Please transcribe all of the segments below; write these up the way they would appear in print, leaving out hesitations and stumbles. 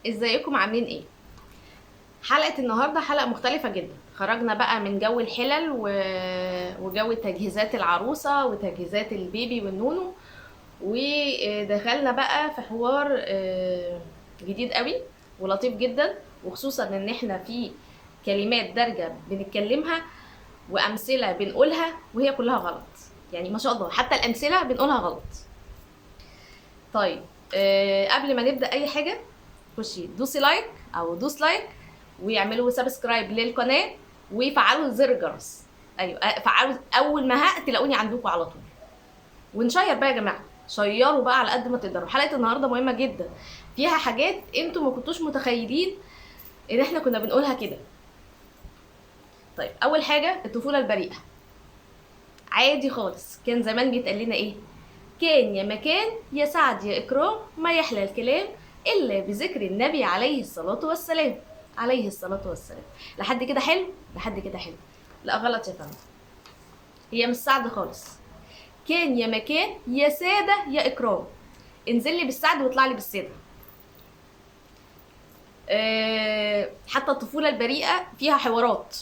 ازيكم عاملين ايه؟ حلقة النهاردة حلقة مختلفة جدا. خرجنا بقى من جو الحلل وجو تجهيزات العروسة وتجهيزات البيبي والنونو، ودخلنا بقى في حوار جديد قوي ولطيف جدا، وخصوصا ان احنا في كلمات دارجة بنتكلمها وامثلة بنقولها وهي كلها غلط. يعني ما شاء الله حتى الامثلة بنقولها غلط. طيب، قبل ما نبدا اي حاجه، خشي دوسي لايك او دوس لايك، ويعملوا سبسكرايب للقناه، ويفعلوا زر الجرس. ايوه، فعلوا اول ما تلاقوني عندكم على طول. ونشير بقى يا جماعه، شيروا بقى على قد ما تقدروا. حلقه النهارده مهمه جدا، فيها حاجات انتوا ما كنتوش متخيلين ان احنا كنا بنقولها كده. طيب، اول حاجه الطفوله البريئه. عادي خالص، كان زمان بيتقال لنا ايه؟ كان يا مكان يا سعد يا إكرام، ما يحلى الكلام إلا بذكر النبي عليه الصلاة والسلام. عليه الصلاة والسلام. لحد كده حلو؟ لحد كده حلو. لا، غلط يا فندم. هي مش سعد خالص. كان يا مكان يا سادة يا إكرام. انزل لي بالسعد واطلع لي بالسادة. حتى الطفولة البريئة فيها حوارات،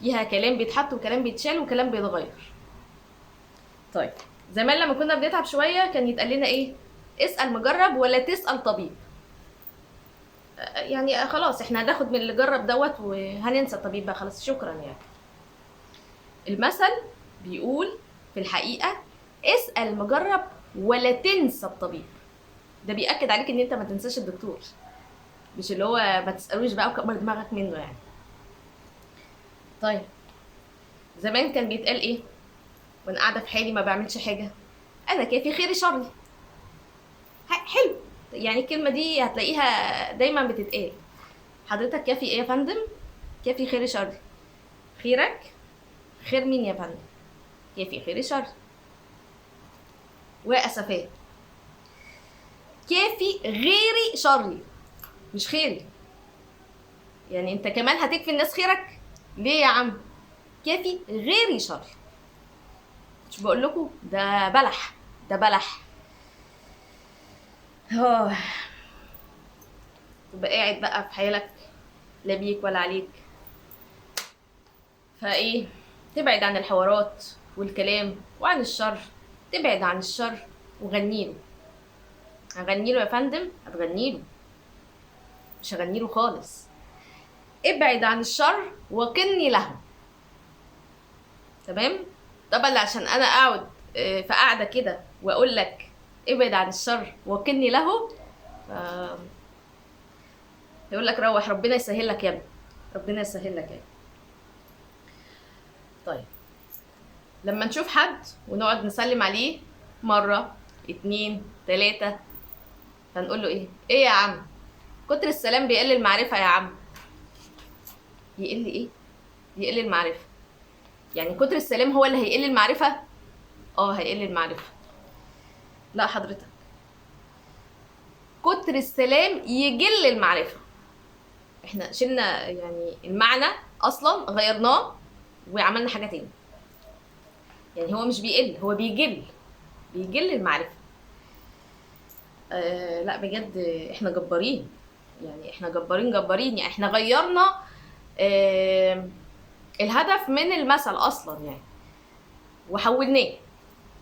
فيها كلام بيتحط وكلام بيتشال وكلام بيتغير. طيب، زمان لما كنا بنتعب شوية كان يتقال لنا ايه؟ اسأل مجرب ولا تسأل طبيب. يعني خلاص احنا هناخد من اللي جرب دوت وهننسى الطبيب بقى، خلاص شكرا يعني. المثل بيقول في الحقيقة اسأل مجرب ولا تنسى الطبيب. ده بيأكد عليك ان انت ما تنساش الدكتور، مش اللي هو ما تسألوش بقى وكبر دماغك منه يعني. طيب، زمان كان بيتقال ايه وانا قاعدة في حالي ما بعملش حاجة؟ انا كافي خيري شري. حلو. يعني الكلمة دي هتلاقيها دايما بتتقال. حضرتك كافي ايه يا فندم؟ كافي خيري شري. خيرك خير مين يا فندم؟ كافي خير شر. واسفاه، كافي غيري شري مش خيري. يعني انت كمان هتكفي الناس خيرك؟ ليه يا عم؟ كافي غيري شري. مش بقول لكم ده بلح؟ ده بلح. اه. تبقى قاعد بقى في حالك، لا بيك ولا عليك. فايه، تبعد عن الحوارات والكلام وعن الشر. تبعد عن الشر وغنيله. هغنيله يا فندم؟ هتغنيله؟ مش هغنيله خالص. ابعد عن الشر وقني له. تمام. طبعا عشان انا اقعد في قاعده كده واقول لك ابعد عن الشر وقني له، يقول لك روح، ربنا يسهل لك يا ابني، ربنا يسهل لك يا ابني. طيب، لما نشوف حد ونقعد نسلم عليه مره اتنين تلاته، فنقول له ايه يا عم؟ كتر السلام بيقل المعرفه يا عم. يقل ايه؟ يقل المعرفه؟ يعني كتر السلام هو اللي هيقل المعرفه؟ اه، هيقل المعرفه. لا حضرتك، كتر السلام يجل المعرفة. احنا شلنا يعني المعنى اصلا، غيرناه وعملنا حاجة تاني. يعني هو مش بيقل، هو بيجل. بيجل المعرفة. لا بجد، احنا جبارين. يعني احنا جبارين جبارين، يعني احنا غيرنا الهدف من المثل اصلا يعني، وحولناه.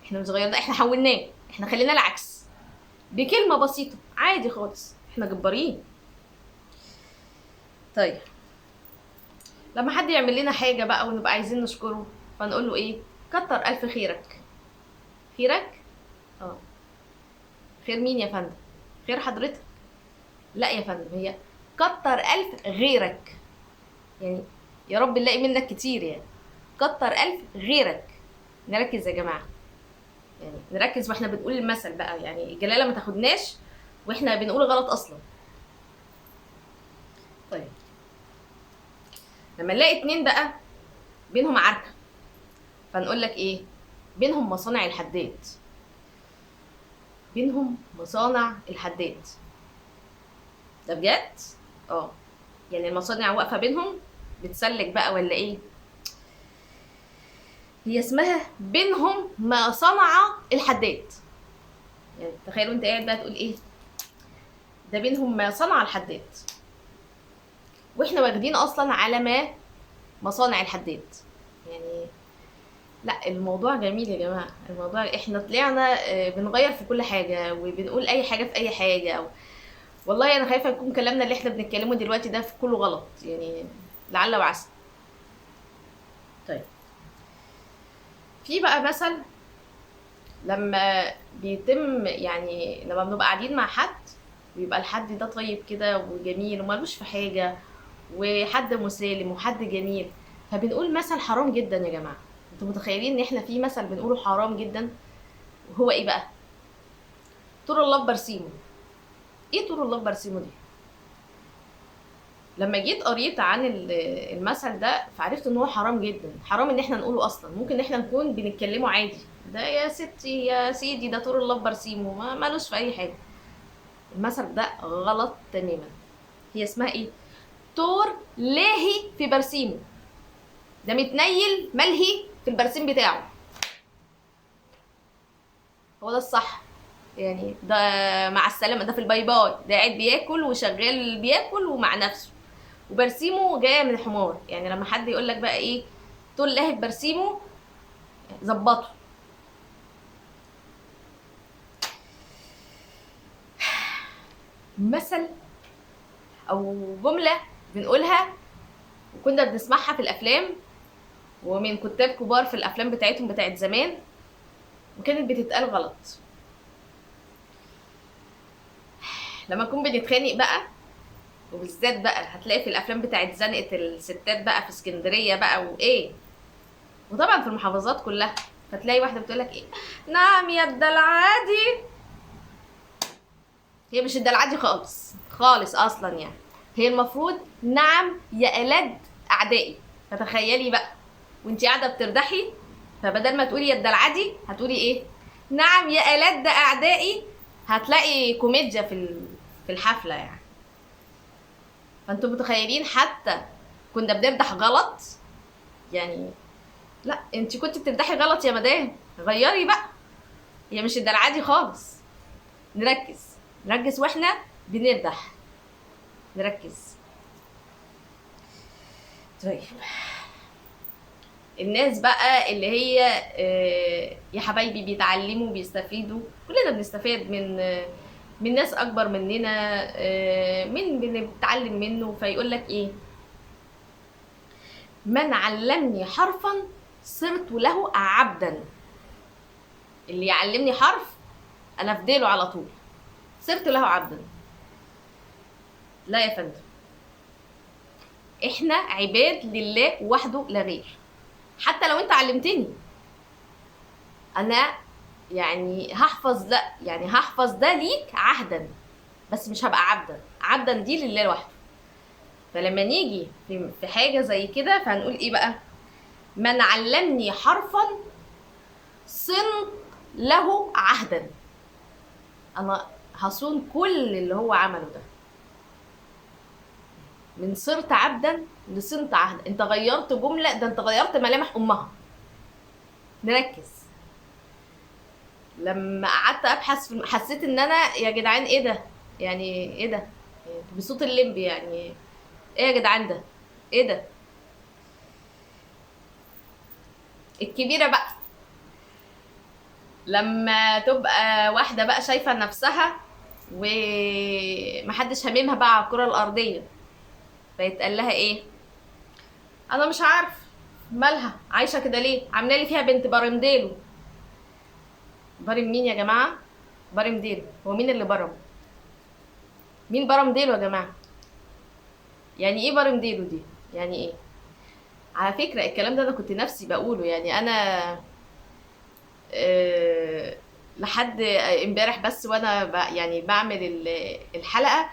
احنا مش غيرنا، احنا حولناه، احنا خلينا العكس بكلمة بسيطة عادي خالص. احنا جبارين. طيب، لما حد يعمل لنا حاجة بقى ونبقى عايزين نشكره، فنقول له ايه؟ كتر الف خيرك. خيرك؟ اه. خير مين يا فندم؟ خير حضرتك. لا يا فندم، هي كتر الف غيرك. يعني يا رب نلاقي منك كتير يعني. كتر الف غيرك. نركز يا جماعة، يعني نركز واحنا بنقول المثل بقى، يعني الجلالة ما تاخدناش واحنا بنقول غلط اصلا. طيب، لما نلاقي اتنين بقى بينهم عركة، فنقول لك ايه؟ بينهم مصانع الحداد. بينهم مصانع الحداد. ده بجد؟ اه. يعني المصانع واقفه بينهم بتسلك بقى ولا ايه؟ هي اسمها بينهم ما صنع الحداد. يعني تخيلوا انت قاعد بقى تقول ايه؟ ده بينهم صنع الحداد، واحنا واخدين اصلا على مصانع الحداد يعني. لا الموضوع جميل يا جماعه، الموضوع احنا طلعنا بنغير في كل حاجه وبنقول اي حاجه في اي حاجه. والله انا خايفه يكون كلامنا اللي احنا بنتكلمه دلوقتي ده في كله غلط يعني، لعل وعسى. طيب في بقى مثل لما بيتم يعني لما بنبقى قاعدين مع حد ويبقى الحد ده طيب كده وجميل ومالوش في حاجه وحد مسالم وحد جميل، فبنقول مثل حرام جدا يا جماعه. انتوا متخيلين ان احنا في مثل بنقوله حرام جدا؟ وهو ايه بقى؟ طور الله في برسيمه. ايه طور الله في برسيمه دي؟ لما جيت قريت عن المثل ده فعرفت ان هو حرام جدا، حرام ان احنا نقوله اصلا. ممكن ان احنا نكون بنتكلمه عادي، ده يا ستي يا سيدي ده طور الله في برسيمه، مالوش في اي حاجه. المثل ده غلط تماما. هي اسمها ايه؟ طور لاهي في برسيمه. ده متنيل ملهي في البرسيم بتاعه، هو ده الصح يعني. ده مع السلامه، ده في الباي باي، ده قاعد بياكل وشغال بياكل ومع نفسه، وبرسيمه جايه من الحمار. يعني لما حد يقول لك بقى ايه طول لاهب برسيمه، ظبطه. مثل او جمله بنقولها وكنا بنسمعها في الافلام ومن كتاب كبار في الافلام بتاعتهم بتاعت زمان، وكانت بتتقال غلط. لما نكون بنتخانق بقى، وبالذات بقى هتلاقي في الافلام بتاعت زنقه الستات بقى في اسكندريه بقى وايه، وطبعا في المحافظات كلها، فتلاقي واحده بتقولك ايه، نعم يا الدلعادي. هي مش الدلعادي خالص خالص اصلا يعني، هي المفروض نعم يا ألد اعدائي. فتخيلي بقى وانتي قاعده بتردحي، فبدل ما تقولي يا الدلعادي هتقولي ايه؟ نعم يا ألد اعدائي. هتلاقي كوميديا في الحفله يعني. فانتوا متخيلين حتى كنا بنردح غلط يعني. لا انت كنت بتردحي غلط يا مدام، غيري بقى، هي مش الدلعادي خالص. نركز واحنا بنردح، نركز. طيب الناس بقى اللي هي يا حبايبي بيتعلموا بيستفيدوا، كلنا بنستفاد من ناس اكبر مننا، من بنتعلم منه. فيقول لك ايه؟ من علمني حرفا صرت له عبدا. اللي يعلمني حرف انا افدله على طول، صرت له عبدا. لا يا فندم، احنا عباد لله وحده لا غير. حتى لو انت علمتني انا يعني هحفظ ده ليك عهدا، بس مش هبقى عبدا. عبدا دي لله لوحده. فلما نيجي في حاجه زي كده فهنقول ايه بقى؟ من علمني حرفا صنت له عهدا. انا هصون كل اللي هو عمله ده. من صرت عبدا لصنت عهدا، انت غيرت جمله، ده انت غيرت ملامح امها. نركز. لما قعدت ابحث حسيت ان انا يا جدعان ايه ده يعني، ايه ده بصوت الليمبي يعني، ايه يا جدعان ده، ايه ده. الكبيره بقى لما تبقى واحده بقى شايفه نفسها ومحدش هاممها بقى على الكره الارضيه، فيتقال لها ايه؟ انا مش عارف مالها عايشه كده ليه، عامله لي فيها بنت برمديلو. برم مين يا جماعه؟ برم ديلو هو مين اللي برم؟ مين برم ديلو يا جماعه؟ يعني ايه برم ديلو دي؟ يعني ايه؟ على فكره الكلام ده انا كنت نفسي بقوله يعني. انا لحد امبارح بس وانا يعني بعمل الحلقه،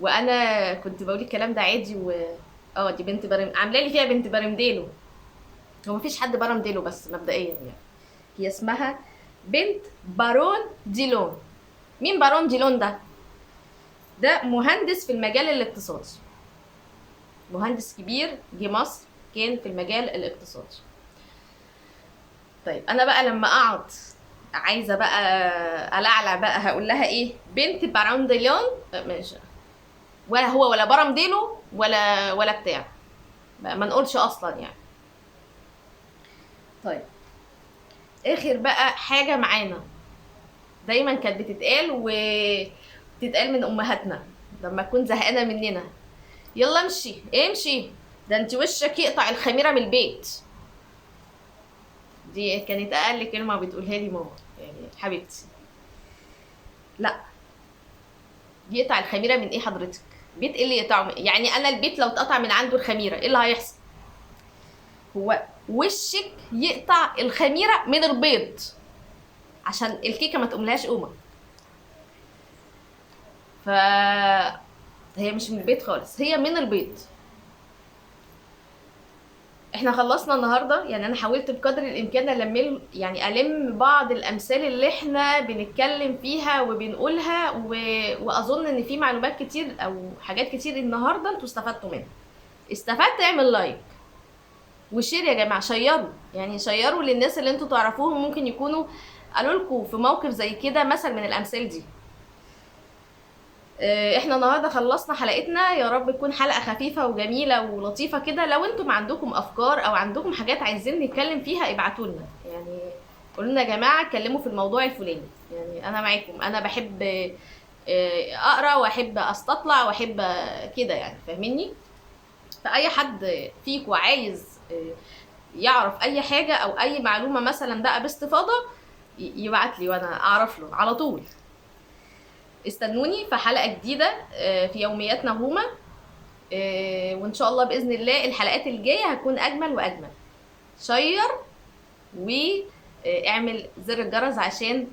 وانا كنت بقول الكلام ده عادي دي بنت برم، عامله لي فيها بنت برمديلو. هو مفيش حد برمديلو بس مبدئيا يعني، هي اسمها بنت بارون ديلون. مين بارون ديلون ده؟ ده مهندس في المجال الاقتصادي، مهندس كبير جه مصر كان في المجال الاقتصادي. طيب انا بقى لما اقعد عايزه بقى العلع بقى، هقول لها ايه؟ بنت بارانديلون، ماشي، ولا هو ولا برمديلو ولا بتاع بقى، ما نقولش اصلا يعني. طيب، اخر بقى حاجه معانا دايما كانت بتتقال من امهاتنا لما تكون زهقانه مننا: يلا امشي امشي، ده انت وشك يقطع الخميره من البيت. دي كانت اقل كلمه بتقولها لي ماما، يعني حبيبتي. لا، يقطع الخميره من ايه حضرتك؟ بيت ايه اللي يقطعه؟ يعني انا البيت لو اتقطع من عنده الخميره ايه اللي هيحصل؟ هو وشك يقطع الخميره من البيض عشان الكيكه ما تقوملهاش قومه. ف هي مش من البيت خالص، هي من البيض. احنا خلصنا النهارده، يعني انا حاولت بقدر الامكان الم بعض الامثال اللي احنا بنتكلم فيها وبنقولها واظن ان في معلومات كتير او حاجات كتير النهارده انتوا استفدتوا منها. استفدت؟ اعمل لايك وشير يا جماعه، شيروا، يعني شيروا للناس اللي انتوا تعرفوهم ممكن يكونوا قالوا لكم في موقف زي كده مثل من الامثال دي. احنا النهارده خلصنا حلقتنا، يا رب تكون حلقه خفيفه وجميله ولطيفه كده. لو انتم عندكم افكار او عندكم حاجات عايزين نتكلم فيها ابعتوا لنا، يعني قولوا لنا يا جماعه اتكلموا في الموضوع الفلاني، يعني انا معاكم. انا بحب اقرا واحب استطلع واحب كده، يعني فاهميني. فاي حد فيكم عايز يعرف اي حاجه او اي معلومه مثلا بقى باستفاضه يبعت لي وانا اعرف له على طول. استنوني في حلقه جديده في يومياتنا هما، وان شاء الله باذن الله الحلقات الجايه هتكون اجمل واجمل. شير واعمل زر الجرس عشان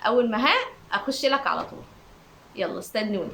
اول ما اخش لك على طول. يلا استنوني.